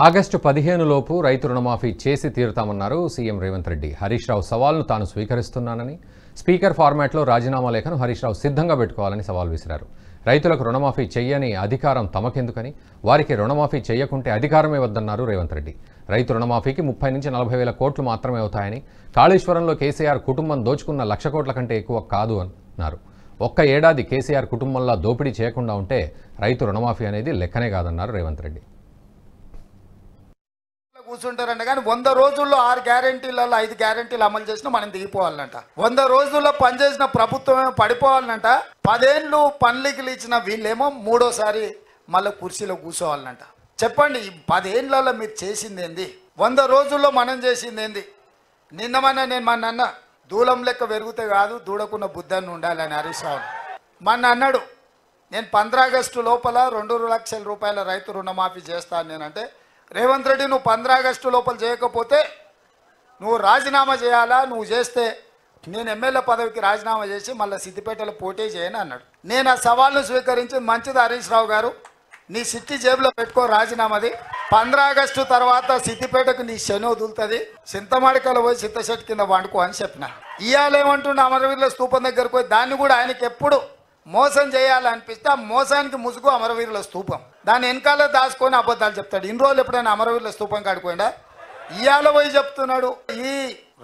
August 15 లోపు రైతు రుణమాఫీ చేసి తీరుతామన్నారు సీఎం రేవంత్ రెడ్డి. హరీష్ రావు సవాల్ను తాను స్వీకరిస్తున్నానని, స్పీకర్ ఫార్మాట్లో రాజీనామా లేఖను హరీష్ రావు సిద్ధంగా పెట్టుకోవాలని సవాల్ విసిరారు. రైతులకు రుణమాఫీ చెయ్యని అధికారం తమకెందుకని, వారికి రుణమాఫీ చేయకుంటే అధికారమే వద్దన్నారు రేవంత్ రెడ్డి. రైతు రుణమాఫీకి 30 నుంచి 40 వేల కోట్లు మాత్రమే అవుతాయని, కాళేశ్వరంలో కేసీఆర్ కుటుంబం దోచుకున్న 1,00,000 కోట్ల కంటే ఎక్కువ కాదు అన్నారు. ఒక్క ఏడాది కేసీఆర్ కుటుంబంలా దోపిడీ చేయకుండా ఉంటే రైతు రుణమాఫీ అనేది లెక్కనే కాదన్నారు రేవంత్ రెడ్డి. కూర్చుంటారంట కానీ 100 రోజుల్లో 6 గ్యారెంటీలలో 5 గ్యారెంటీలు అమలు చేసినా మనం దిగిపోవాలంట. 100 రోజుల్లో పనిచేసిన ప్రభుత్వమే పడిపోవాలంట. 10 ఏళ్ళు పనులకి ఇచ్చిన వీళ్ళేమో మూడోసారి మళ్ళీ కుర్చీలో కూర్చోవాలంట. చెప్పండి, ఈ 10 ఏళ్ళలో మీరు చేసింది ఏంది? 100 రోజుల్లో మనం చేసింది ఏంది? నేను మన అన్న దూలం లెక్క పెరిగితే కాదు, దూడకున్న బుద్ధాన్ని ఉండాలని హరీష్ రావు మన అన్నాడు. నేను 15 ఆగస్టు లోపల 2 లక్షల రూపాయల రైతు రుణమాఫీ చేస్తాను నేనంటే, రేవంత్ రెడ్డి నువ్వు 15 ఆగస్టు లోపల చేయకపోతే నువ్వు రాజీనామా చేయాలా, నువ్వు చేస్తే నేను ఎమ్మెల్యే పదవికి రాజీనామా చేసి మళ్ళీ సిద్దిపేటలో పోటీ చేయను అన్నాడు. నేను ఆ సవాల్ను స్వీకరించి, మంచిది హరీష్ రావు గారు, నీ సిట్టి జేబులో పెట్టుకో రాజీనామాది. 15 ఆగస్టు తర్వాత సిద్దిపేటకు నీ శని వదులుతుంది, చింతమాడికలో పోయి చింతశెట్టు కింద వండుకో అని చెప్పిన. ఇవాళేమంటుండే అమరవీరుల స్తూపం దగ్గరకు పోయి, దాన్ని కూడా ఆయనకి ఎప్పుడు మోసం చేయాలనిపిస్తే ఆ మోసానికి ముసుగు అమరవీరుల స్తూపం, దాన్ని వెనకాల దాచుకొని అబద్ధాలు చెప్తాడు. ఇన్ని రోజులు ఎప్పుడైనా అమరవీరుల స్తూపం కాడిపోయిందా? ఇవాళ పోయి చెప్తున్నాడు ఈ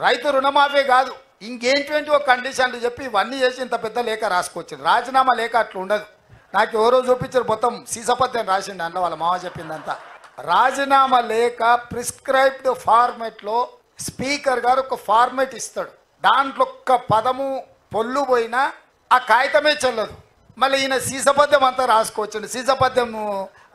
రైతు రుణమాఫీ కాదు ఇంకేంటి ఒక కండిషన్లు చెప్పి ఇవన్నీ చేసి ఇంత పెద్ద లేఖ రాసుకొచ్చింది. రాజీనామా లేఖ అట్లా ఉండదు. నాకు ఎవరో చూపించారు, మొత్తం సీసపత్యం రాసిండు అన్న వాళ్ళ మామ చెప్పిందంతా. రాజీనామా లేఖ ప్రిస్క్రైబ్డ్ ఫార్మెట్లో స్పీకర్ గారు ఒక ఫార్మెట్ ఇస్తాడు, దాంట్లో ఒక్క పదము పొల్లు పోయినా ఆ కాగితమే చెల్లదు. మళ్ళీ ఈయన సీసపద్యం అంతా రాసుకోవచ్చండి. సీసపద్యం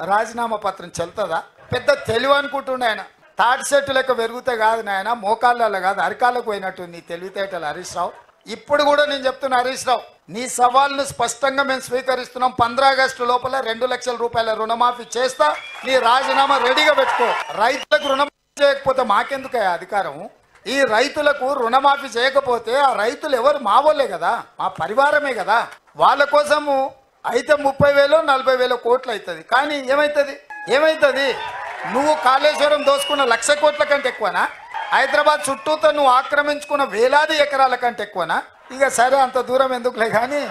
రాజీనామా పత్రం చెల్తుందా? పెద్ద తెలివి అనుకుంటుండే ఆయన. తాటి చెట్టు లెక్క పెరుగుతే కాదు నాయన, మోకాళ్ళలో కాదు అరికాళ్ళకు పోయినట్టు నీ తెలివితేటలు హరీష్ రావు. ఇప్పుడు కూడా నేను చెప్తున్నా హరీష్ రావు, నీ సవాల్ను స్పష్టంగా మేము స్వీకరిస్తున్నాం. 15 ఆగస్టు లోపల 2 లక్షల రూపాయల రుణమాఫీ చేస్తా, నీ రాజీనామా రెడీగా పెట్టుకో. రైతులకు రుణమాఫీ చేయకపోతే మాకెందుకు అధికారం? ఈ రైతులకు రుణమాఫీ చేయకపోతే ఆ రైతులు ఎవరు? మా వాళ్ళే కదా, మా పరివారమే కదా. వాళ్ళ కోసము అయితే 30,000 40,000 కోట్లు అవుతుంది. కానీ ఏమవుతుంది? నువ్వు కాళేశ్వరం దోసుకున్న 1,00,000 కోట్ల కంటే ఎక్కువనా? హైదరాబాద్ చుట్టూతో నువ్వు ఆక్రమించుకున్న వేలాది ఎకరాల కంటే ఎక్కువనా? ఇక సరే, అంత దూరం ఎందుకులే. కానీ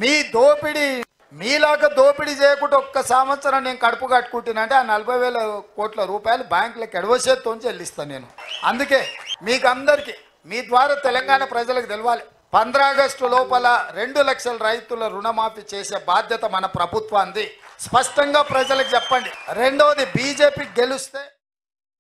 మీ దోపిడీ, మీలాగా దోపిడీ చేయకుండా ఒక్క సంవత్సరం నేను కడుపు కట్టుకుంటున్నానంటే ఆ 40,000 కోట్ల రూపాయలు బ్యాంకులకు ఎడవసేత్తో చెల్లిస్తాను నేను. అందుకే మీకు అందరికీ మీ ద్వారా తెలంగాణ ప్రజలకు తెలవాలి, 15 ఆగస్టు లోపల 2 లక్షల రైతుల రుణమాఫీ చేసే బాధ్యత మన ప్రభుత్వాన్ని స్పష్టంగా ప్రజలకు చెప్పండి. రెండవది, బీజేపీ గెలుస్తే.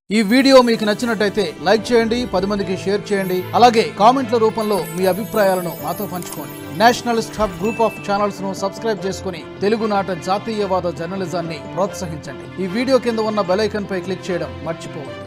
ఈ వీడియో మీకు నచ్చినట్టయితే లైక్ చేయండి, 10 మందికి షేర్ చేయండి. అలాగే కామెంట్ల రూపంలో మీ అభిప్రాయాలను మాతో పంచుకోండి. Nationalist hub group of channels ను సబ్స్క్రైబ్ చేసుకుని తెలుగునాట జాతీయవాద జర్నలిజాన్ని ప్రోత్సహించండి. ఈ వీడియో కింద ఉన్న బెల్ ఐకాన్ పై క్లిక్ చేయడం మర్చిపోవద్దు.